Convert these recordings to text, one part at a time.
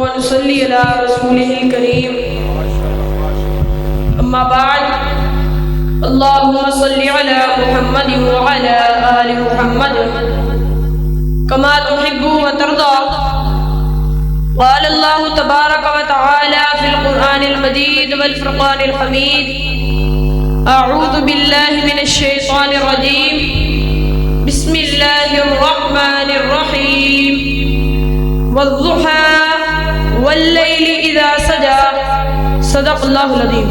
ونصلي على رسوله الكريم أما بعد اللهم صل على محمد وعلى آل محمد كما تحب وترضى. قال الله تبارك وتعالى في القرآن المجيد والفرقان الحميد: أعوذ بالله من الشيطان الرجيم، بسم الله الرحمن الرحيم، والضحى والليل إذا سجى. صدق اللہ العظیم.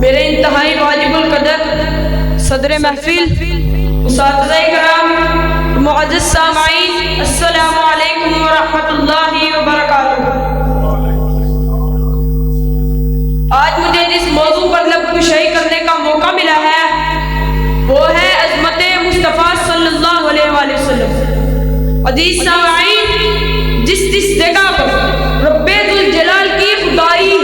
میرے انتہائی واجب القدر صدر محفل، اساتذہ کرام، معزز سامعین، السلام علیکم ورحمۃ اللہ وبرکاتہ. آج مجھے جس موضوع پر لب کشائی کرنے کا موقع ملا ہے وہ ہے عظمت مصطفیٰ صلی اللہ علیہ وآلہ وسلم. عزیز سامعین، جس جگہ پر رب ذوالجلال کی خدائی،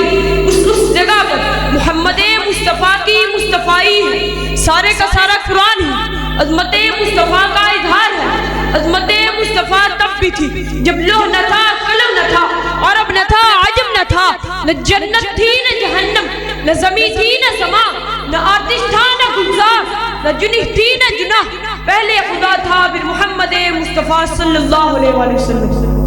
اس جگہ پر محمد مصطفیٰ کی مصطفائی ہے. سارے کا سارا قرآن ہے عظمت مصطفیٰ کا اظہار ہے. عظمت مصطفیٰ تب بھی تھی جب لوح نہ تھا، قلم نہ تھا، عرب نہ تھا، عجم نہ تھا، نہ جنت تھی نہ جہنم، نہ زمین تھی نہ سما، نہ آتش تھا نہ گلزار، نہ جنح تھی نہ جناح. پہلے خدا تھا پھر محمد مصطفیٰ صلی اللہ علیہ وآلہ وسلم.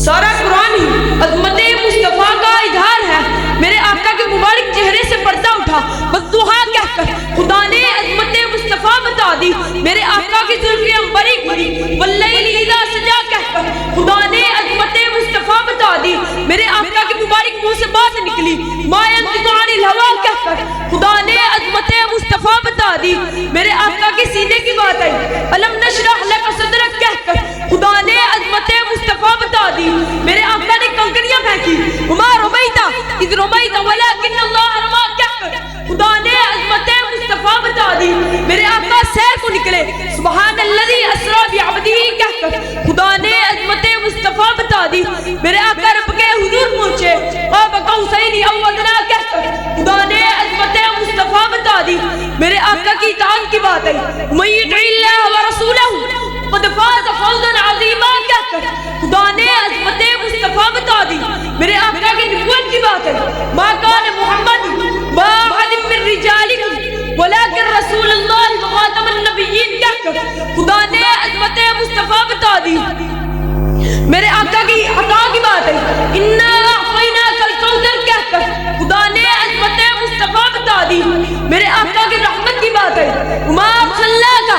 سارا قرآن ہی عظمت مصطفیٰ کا اظہار ہے. میرے آقا کے مبارک چہرے سے پردہ اٹھا والضحیٰ کہہ کر خدا نے عظمت مصطفیٰ بتا دی. میرے آقا کی زلفیں عنبری گھری واللیل اذا سجا کہہ کر خدا نے عظمت مصطفیٰ بتا دی. میرے آقا کے مبارک منہ سے بات نکلی ما ينطق عن الهوى کہہ کر خدا نے عظمت مصطفیٰ بتا دی. میرے آقا کے سینے کی بات آئی الم نشرح لک صدرک کہہ کر خدا نے عظمت مصطفیٰ بتا دی. میرے آقا نے کنکریاں پھینکی وما رمیت اذ رمیت ولکن اللہ رمی کہہ کر خدا نے عظمت مصطفیٰ بتا دی. میرے آقا سیر کو نکلے سبحان الذی اسری بعبدہ کہہ کر خدا نے عظمت مصطفیٰ بتا دی. میرے آقا رب کے حضور پہنچے قاب قوسین او ادنی کہہ کر خدا نے عظمت مصطفیٰ بتا دی. میرے آقا کی اطاعت کی بات ہے من یطع اللہ ورسولہ قد فاز فوزا عظیما کہہ کر خدا نے عظمت مصطفیٰ بتا دی. میرے آقا کی نبوت کی بات ہے ما کان محمد با احد من رجالکم ولکن رسول اللہ وخاتم النبیین کہہ کر خدا نے عظمت مصطفیٰ بتا دی. میرے آقا کی عطا کی بات ہے انا اعطیناک الکوثر کہہ کر خدا نے عظمت مصطفیٰ بتا دی. میرے آقا کی رحمت کی بات ہے وما ارسلناک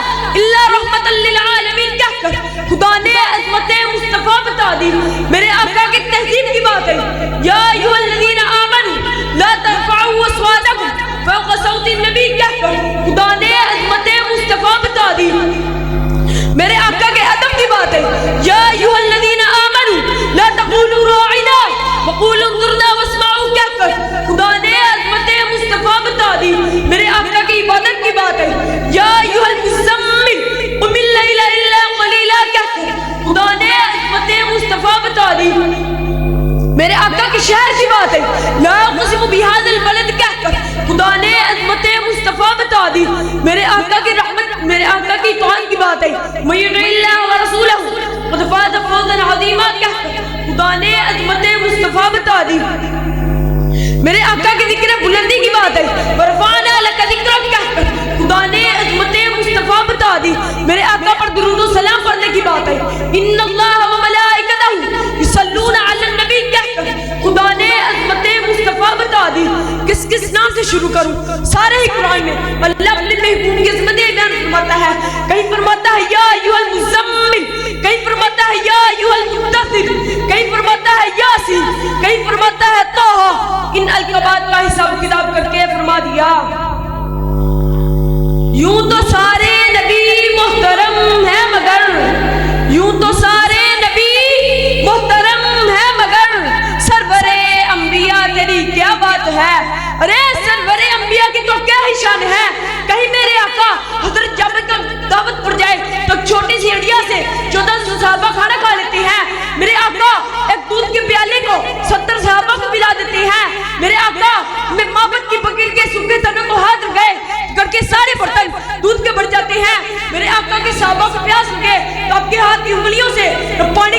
الا رحمت للعالمین کہہ کر خدا نے عظمت مصطفیٰ بتا دی. میرے آقا کی تہذیب کی بات ہے یا ایھا الذین آمنوا لا ترفعوا اصواتکم فوق صوت النبی کہہ کر خدا نے عظمت مصطفیٰ بتا دی. میرے آقا کے ادب کی بات ہے یا ایھا الذین آمنوا لا تقولوا راعنا وقولوا انظرنا واسمعوا کہہ کر خدا نے عظمت مصطفیٰ بتا دی. میرے آقا کی عبادت کی بات ہے یا ایھا المزمل قم اللیل الا قلیلا کہہ کر خدا نے عظمت مصطفیٰ بتا دی. میرے آقا کی شہر کی بات ہے لا اقسم بہذا البلد کہہ کر خدا نے عظمت مصطفیٰ بتا دی. میرے آقا کی رحمت، میرے آقا کی اطاعت کی بات ہے من یطع اللہ ورسولہ قد فاز فوزا عظیما کہہ کر خدا نے عظمت مصطفیٰ بتا دی. میرے آقا کی ذکر بلندی کی بات ہے ورفعنا لک ذکرک کہہ کر خدا نے عظمت مصطفیٰ بتا دی. میرے آقا پر درود و سلام پڑھنے کی بات ہے ان اللہ وملائکتہ یصلون علی النبی کہہ کر خدا نے عظمت مصطفیٰ بتا دی. کس کس نام سے شروع کروں؟ سارے ہی قرآن میں اللہ اپنے محبوب کی عظمتیں بیان فرماتا ہے. کہیں فرماتا ہے یا ایھا المزمل، کہیں فرماتا ہے یا ایھا المدثر، کہیں فرماتا ہے یاسین، کہیں فرماتا ہے طٰہٰ. ان القبات کا حساب کتاب کر کے فرما دیا یوں تو سارے نبی محترم ہے مگر، یوں تو سارے نبی محترم ہے مگر سرور انبیاء تیری کیا بات ہے. ارے سرور انبیاء کی تو کیا ہی شان ہے. کہیں میرے آقا حضرت جابر کا دعوت پڑ جائے تو چھوٹی سی ہڈیا سے 1400 صحابہ کھانا کھا لیتے ہیں. میرے آقا ایک دودھ کے پیالے کو 70 صحابہ کو پلا دیتے ہیں. میرے آقا میں مابت کی بکری کے سوکھے تنوں کو ہاتھ گئے کر کے سارے برتن دودھ کے بڑھ جاتے ہیں. میرے آقا کے صحابہ کو پیاس لگے تو آپ کے ہاتھ کی انگلیوں سے پانی